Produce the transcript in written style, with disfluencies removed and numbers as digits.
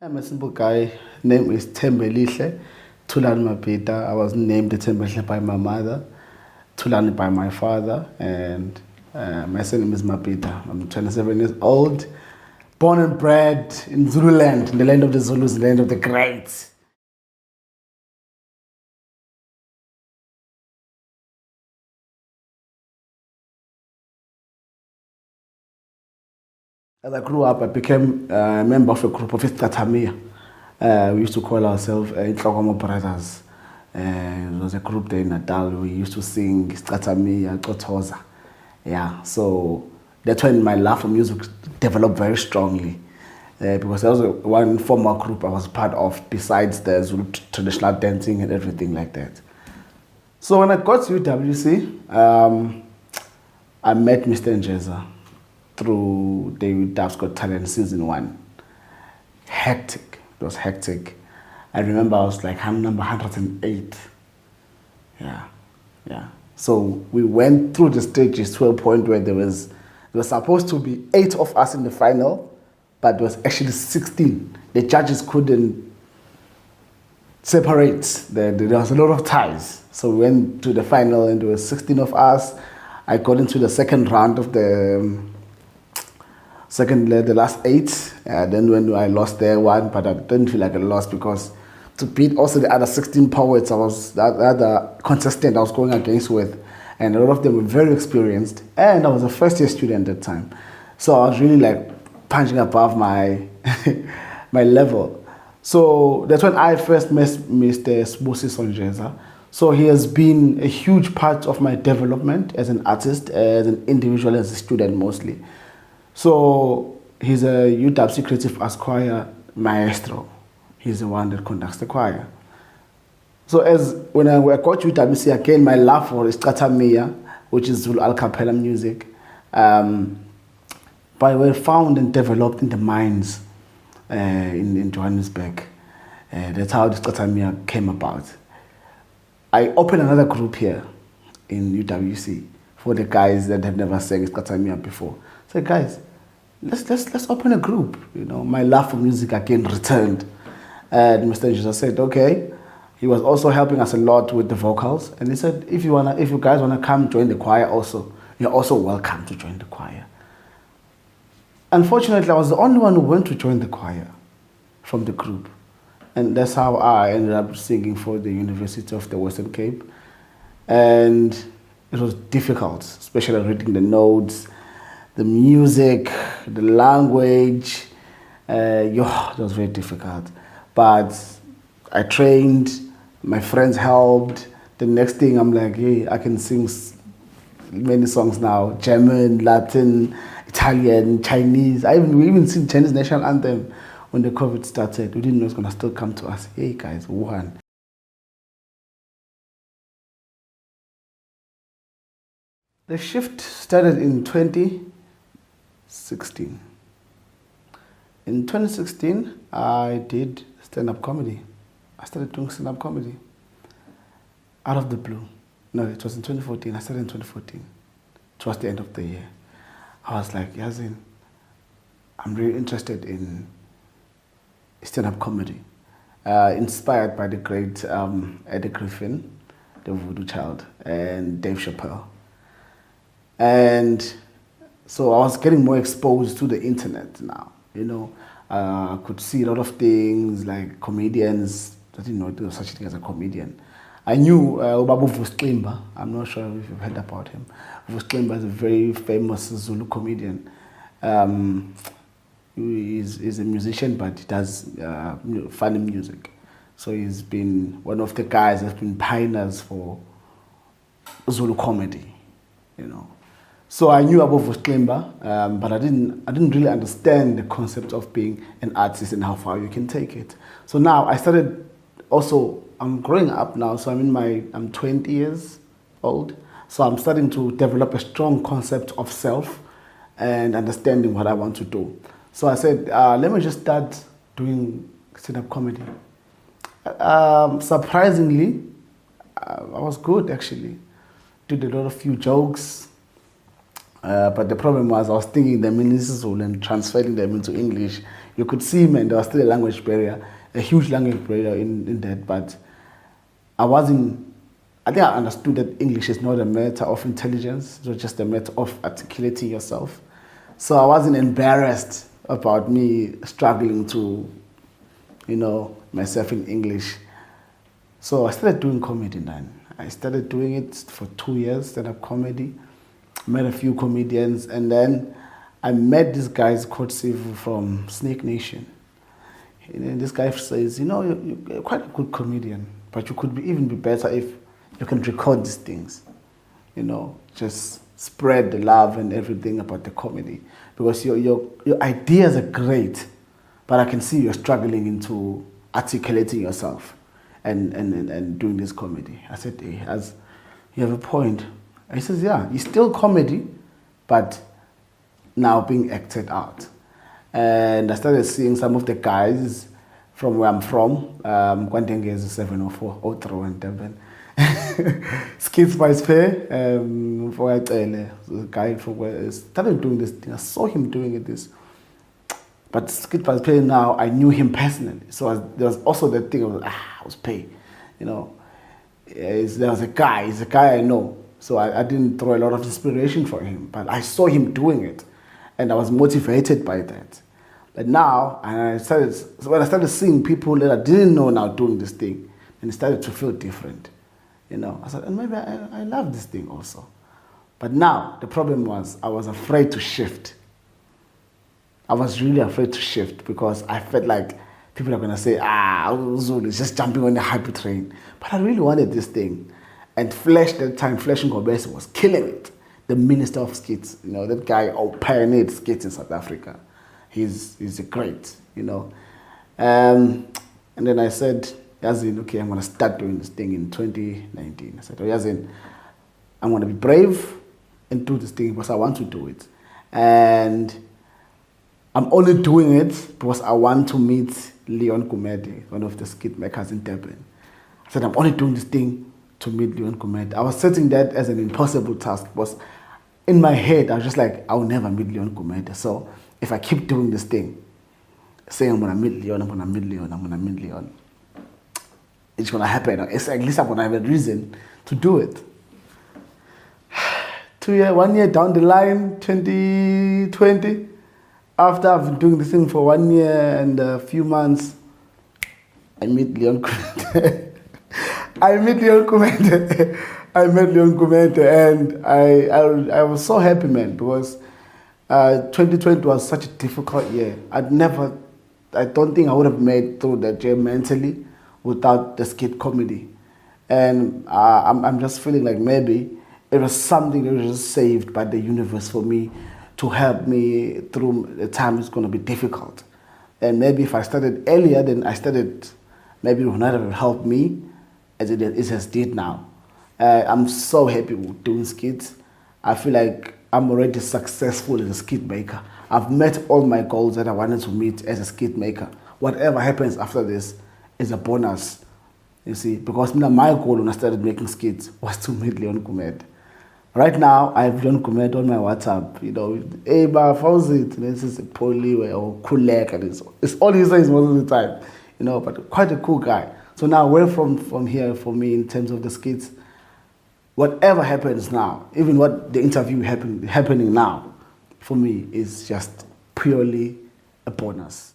I'm a simple guy. Name is Thembelihle Thulani Mabhida. I was named Thembelihle by my mother, Thulani by my father, and my surname is Mabhida. I'm 27 years old, born and bred in Zululand, in the land of the Zulus, the land of the greats. As I grew up, I became a member of a group of Isqathamiya. We used to call ourselves Inhlokoma Brothers. It was a group there in Natal. We used to sing Isqathamiya, Xotoza. Yeah, so that's when my love for music developed very strongly. Because there was one formal group I was part of besides the Zulu traditional dancing and everything like that. So when I got to UWC, I met Mr. Njeza through David Duff's Got Talent season 1. Hectic. It was hectic. I remember I was like, I'm number 108. Yeah. So we went through the stages to a point where there was supposed to be 8 of us in the final, but there was actually 16. The judges couldn't separate. There was a lot of ties. So we went to the final and there were 16 of us. I got into the second round of the last 8. Then when I lost there one, but I didn't feel like I lost because to beat also the other 16 poets, I was the other contestant I was going against with, and a lot of them were very experienced, and I was a first-year student at the time. So I was really like punching above my my level. So that's when I first met Mr. Njeza. So he has been a huge part of my development as an artist, as an individual, as a student mostly. So he's a UWC Creative Arts Choir maestro. He's the one that conducts the choir. So when I got to UWC, again, my love for Isqathamiya, which is Zulu a cappella music, but were found and developed in the mines in Johannesburg. That's how the Isqathamiya came about. I opened another group here in UWC for the guys that have never sang Isqathamiya before. So guys, let's open a group. You know, my love for music again returned. And Mr. Njeza said, okay. He was also helping us a lot with the vocals. And he said, if you guys wanna come join the choir also, you're also welcome to join the choir. Unfortunately, I was the only one who went to join the choir from the group. And that's how I ended up singing for the University of the Western Cape. And it was difficult, especially reading the notes, the music, the language. It was very difficult. But I trained, my friends helped. The next thing I'm like, hey, I can sing many songs now. German, Latin, Italian, Chinese. We even sing Chinese national anthem when the COVID started. We didn't know it's gonna still come to us. Hey guys, Wuhan. The shift started in 2016. In 2016, I did stand-up comedy. I started doing stand-up comedy out of the blue. No, it was in 2014. I started in 2014, towards the end of the year. I was like, Yazin, I'm really interested in stand-up comedy, inspired by the great Eddie Griffin, the Voodoo Child, and Dave Chappelle. And so I was getting more exposed to the internet now. You know, I could see a lot of things like comedians. I didn't know there was such a thing as a comedian. I knew Ubabu Vusklimba. I'm not sure if you've heard about him. Vusklimba is a very famous Zulu comedian. He's a musician, but he does funny music. So he's been one of the guys that's been pioneers for Zulu comedy, you know. So I knew about Vusklimba, but I didn't really understand the concept of being an artist and how far you can take it. So now I started also, I'm growing up now, so I'm 20 years old. So I'm starting to develop a strong concept of self and understanding what I want to do. So I said, let me just start doing stand-up comedy. Surprisingly, I was good actually. Did a lot of few jokes. But the problem was I was thinking them in Zulu and transferring them into English. You could see, man, there was still a language barrier, a huge language barrier in that, but I think I understood that English is not a matter of intelligence, it's just a matter of articulating yourself. So I wasn't embarrassed about me struggling to, myself in English. So I started doing comedy then. I started doing it for 2 years, stand-up comedy. Met a few comedians, and then I met this guy called Sivu from Snake Nation. And this guy says, you're quite a good comedian, but you could even be better if you can record these things. Just spread the love and everything about the comedy. Because your ideas are great, but I can see you're struggling into articulating yourself and doing this comedy. I said, hey, you have a point. He says, yeah, it's still comedy, but now being acted out. And I started seeing some of the guys from where I'm from, Kwantenge is 704, 03 and Durban. Skits by Spare, the guy from where started doing this thing. I saw him doing this. But Skits by Spare now, I knew him personally. So there was also that thing of, I was paid. There was a guy, he's a guy I know. So I didn't throw a lot of inspiration for him, but I saw him doing it, and I was motivated by that. But now, when I started seeing people that I didn't know now doing this thing, and it started to feel different. I said, and maybe I love this thing also. But now, the problem was I was afraid to shift. I was really afraid to shift because I felt like people are going to say, Zulu is just jumping on the hype train. But I really wanted this thing. And Flash, that time, Flash Ngobese was killing it. The minister of skits, that guy pioneered skits in South Africa. He's great, And then I said, Yazin, okay, I'm going to start doing this thing in 2019. I said, Yazin, I'm going to be brave and do this thing because I want to do it. And I'm only doing it because I want to meet Leon Kumede, one of the skit makers in Durban. I said, I'm only doing this thing to meet Leon Kumede. I was setting that as an impossible task because in my head, I was just like, I'll never meet Leon Kumede. So if I keep doing this thing, saying I'm going to meet Leon, I'm going to meet Leon, I'm going to meet Leon, it's going to happen. At least I'm going to have a reason to do it. 1 year down the line, 2020, after I've been doing this thing for 1 year and a few months, I meet Leon Kumede. I met Leon Kumede and I was so happy, man, because 2020 was such a difficult year. I don't think I would have made through that year mentally without the skit comedy. And I'm just feeling like maybe it was something that was just saved by the universe for me to help me through the time it's going to be difficult. And maybe if I started earlier, then maybe it would not have helped me as it has did now. I'm so happy with doing skits. I feel like I'm already successful as a skit maker. I've met all my goals that I wanted to meet as a skit maker. Whatever happens after this is a bonus, you see, because my goal when I started making skits was to meet Leon Kumede. Right now, I have Leon Kumede on my WhatsApp, hey, how's it? This is a Poliwe or Kulek, and it's all he says most of the time, but quite a cool guy. So now, where from here for me in terms of the skits, whatever happens now, even what the interview happening now, for me is just purely a bonus.